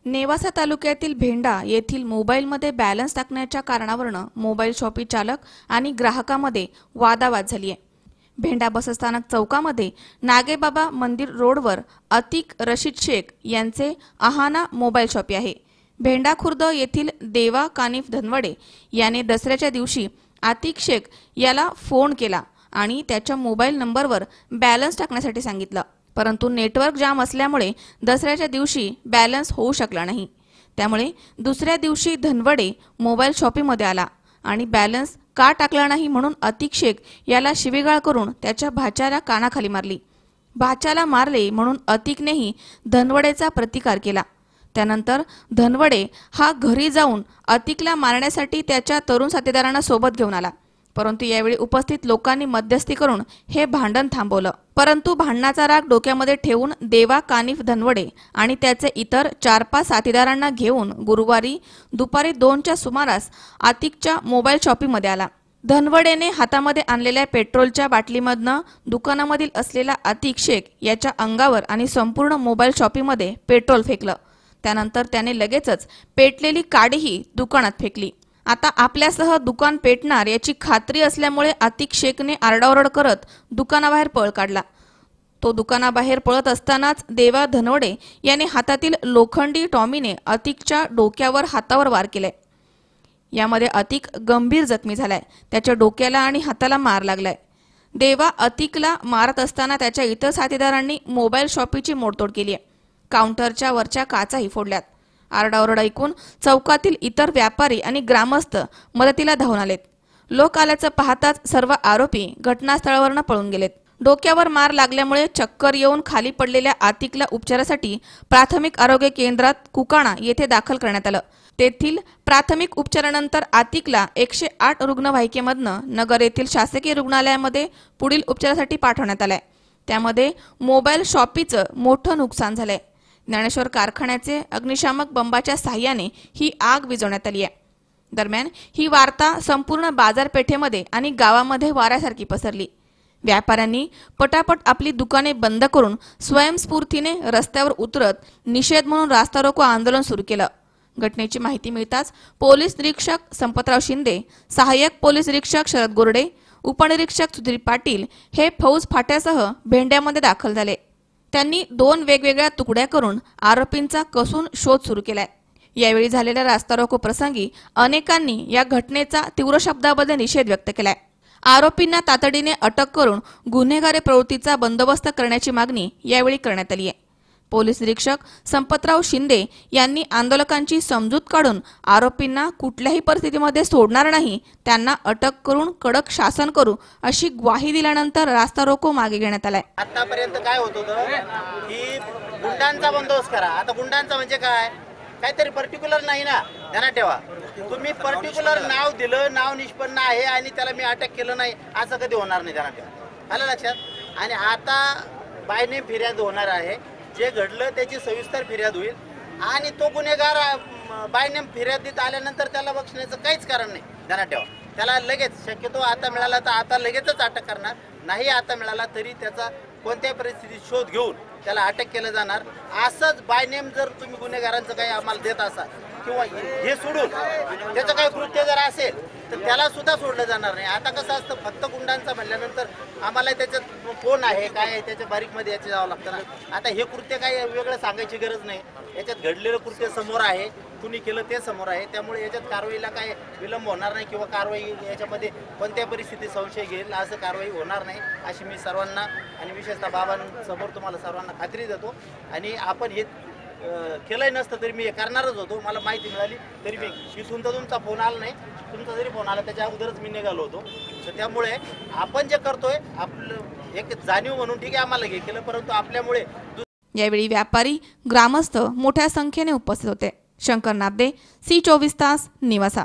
नेवासा तालुक्यातील भेंडा येथील मोबाईलमध्ये बॅलन्स टाकण्याच्या कारणावरून मोबाईल शॉपी चालक आणि ग्राहकांमध्ये वादावाद झाली आहे। भेंडा बसस्थानक चौकामध्ये नागेबाबा मंदिर रोडवर अतिक रशीद शेख यांचे आहाना मोबाईल शॉपी आहे। भेंडा खुर्द येथील देवा कानिफ धनवडे याने दसऱ्याच्या दिवशी अतिक शेख याला फोन केला आणि त्याच्या मोबाईल नंबरवर बॅलन्स टाकण्यासाठी सांगितलं, परंतु नेटवर्क जाम असल्यामुळे दसऱ्याच्या दिवशी बॅलन्स होऊ शकला नाही। त्यामुळे दुसऱ्या दिवशी धनवडे मोबाईल शॉपीमध्ये आला आणि बॅलन्स का टाकला नाही म्हणून अतिक शेख याला शिवीगाळ करून त्याच्या भाच्याला कानाखाली मारली। भाच्याला मारले म्हणून अतिकनेही धनवडेचा प्रतिकार केला। त्यानंतर धनवडे हा घरी जाऊन अतिकला मारण्यासाठी त्याच्या तरुण साथीदारांना सोबत घेऊन आला, परंतु यावेळी उपस्थित लोकांनी मध्यस्थी करून हे भांडण थांबवलं। परंतु भांडणाचा राग डोक्यामध्ये ठेवून देवा कानिफ धनवडे आणि त्याचे इतर 4-5 साथीदारांना घेऊन गुरुवारी दुपारी 2च्या सुमारास अतिकच्या मोबाईल शॉपीमध्ये आला। धनवडेने हातामध्ये आणलेल्या पेट्रोलच्या बाटलीमधनं दुकानामधील असलेला अतिक शेख याच्या अंगावर आणि संपूर्ण मोबाईल शॉपीमध्ये पेट्रोल फेकलं। त्यानंतर त्याने लगेचच पेटलेली काडीही दुकानात फेकली। आता आपल्यासह दुकान पेटणार याची खात्री असल्यामुळे अतिक शेखने आरडाओरड करत दुकानाबाहेर पळ काढला। तो दुकानाबाहेर पळत असतानाच देवा धनवडे याने हातातील लोखंडी टॉमीने अतिकच्या डोक्यावर हातावर वार केले। यामध्ये अतिक गंभीर जखमी झालाय। त्याच्या डोक्याला आणि हाताला मार लागलाय। देवा अतिकला मारत असताना त्याच्या इतर साथीदारांनी मोबाईल शॉपीची मोडतोड केली आहे। काउंटरच्या वरच्या काचाही फोडल्यात। आरडाओरड ऐकून चौकातील इतर व्यापारी आणि ग्रामस्थ मदतीला धावून आलेत। लोक आल्याचं पाहताच सर्व आरोपी घटनास्थळावरून पळून गेलेत। डोक्यावर मार लागल्यामुळे चक्कर येऊन खाली पडलेल्या अतिकला उपचारासाठी प्राथमिक आरोग्य केंद्रात कुकाणा येथे दाखल करण्यात आलं। तेथील प्राथमिक उपचारानंतर अतिकला 108 रुग्णवाहिकेमधनं नगर येथील शासकीय रुग्णालयामध्ये पुढील उपचारासाठी पाठवण्यात आलंय। त्यामध्ये मोबाईल शॉपीचं मोठं नुकसान झालंय। ज्ञानेश्वर कारखान्याचे अग्निशामक बंबाच्या साह्याने ही आग विझवण्यात आली आहे। दरम्यान ही वार्ता संपूर्ण बाजारपेठेमध्ये आणि गावामध्ये वाऱ्यासारखी पसरली। व्यापाऱ्यांनी पटापट आपली दुकाने बंद करून स्वयंस्फूर्तीने रस्त्यावर उतरत निषेध म्हणून रास्ता रोको आंदोलन सुरू केलं। घटनेची माहिती मिळताच पोलीस निरीक्षक संपतराव शिंदे, सहाय्यक पोलीस निरीक्षक शरद गोरडे, उपनिरीक्षक सुधीर पाटील हे फौज फाट्यासह भेंड्यामध्ये दाखल झाले। त्यांनी 2 वेगवेगळ्या तुकड्या करून आरोपींचा कसून शोध सुरू केलाय। यावेळी झालेल्या रास्ता रोको प्रसंगी अनेकांनी या घटनेचा तीव्र शब्दामध्ये निषेध व्यक्त केलाय। आरोपींना तातडीने अटक करून गुन्हेगारी प्रवृत्तीचा बंदोबस्त करण्याची मागणी यावेळी करण्यात आली आहे। पोलीस निरीक्षक संपतराव शिंदे यांनी आंदोलकांची समजूत काढून आरोपींना कुठल्याही परिस्थितीमध्ये सोडणार नाही, त्यांना अटक करून कडक शासन करू अशी ग्वाही दिल्यानंतर रास्ता रोको मागे घेण्यात आलाय। आतापर्यंत काय होत होतं की गुंडांचा बंदोबस्त करा। आता गुंडांचा म्हणजे काय, काहीतरी पर्टिक्युलर नाही ना, ध्यानात ठेवा। तुम्ही पर्टिक्युलर नाव दिलं, नाव निष्पन्न आहे आणि त्याला मी अटक केलं नाही असं कधी होणार नाही, ध्यानात ठेवा, आलं लक्षात। आणि आता बायने फिर्याद होणार आहे, जे घडलं त्याची सविस्तर फिर्याद होईल आणि तो गुन्हेगार बायनेम फिर्यादीत आल्यानंतर त्याला बक्षण्याचं काहीच कारण नाही, ध्यानात ठेवा। त्याला लगेच शक्यतो आता मिळाला तर आता लगेचच अटक करणार, नाही आता मिळाला तरी त्याचा कोणत्याही परिस्थितीत शोध घेऊन त्याला अटक केलं जाणार। असंच बायनेम जर तुम्ही गुन्हेगारांचं काही आम्हाला देत असाल किंवा हे सोडून त्याचं काही कृत्य जर असेल तर त्याला सुद्धा सोडलं जाणार नाही। आता कसं असतं, फक्त गुंडांचं म्हणल्यानंतर आम्हाला त्याच्यात कोण आहे काय आहे त्याच्या बारीकमध्ये याचे जावं लागतं ना। आता हे कृत्य काही वेगळं सांगायची गरज नाही, याच्यात घडलेलं कृत्य समोर आहे, कुणी केलं ते समोर आहे। त्यामुळे याच्यात कारवाईला काय विलंब होणार नाही किंवा कारवाई याच्यामध्ये कोणत्या परिस्थितीत संशय घेईल असं कारवाई होणार नाही अशी मी सर्वांना आणि विशेषतः बाबांसमोर तुम्हाला सर्वांना खात्री देतो। आणि आपण हे केलंय नसतं तरी मी हे करणारच होतो, मला माहिती मिळाली तरी मी इथून तर तुमचा फोन आला नाही, तुमचा जरी फोन आला त्याच्या अगोदरच मी निघालो होतो। तर त्यामुळे आपण जे करतोय आपलं एक जाणीव म्हणून ठीक आहे आम्हाला हे केलं, परंतु आपल्यामुळे यावेळी व्यापारी ग्रामस्थ मोठ्या संख्येने उपस्थित होते। शंकर नाबदे, सी 24 तास, नेवासा।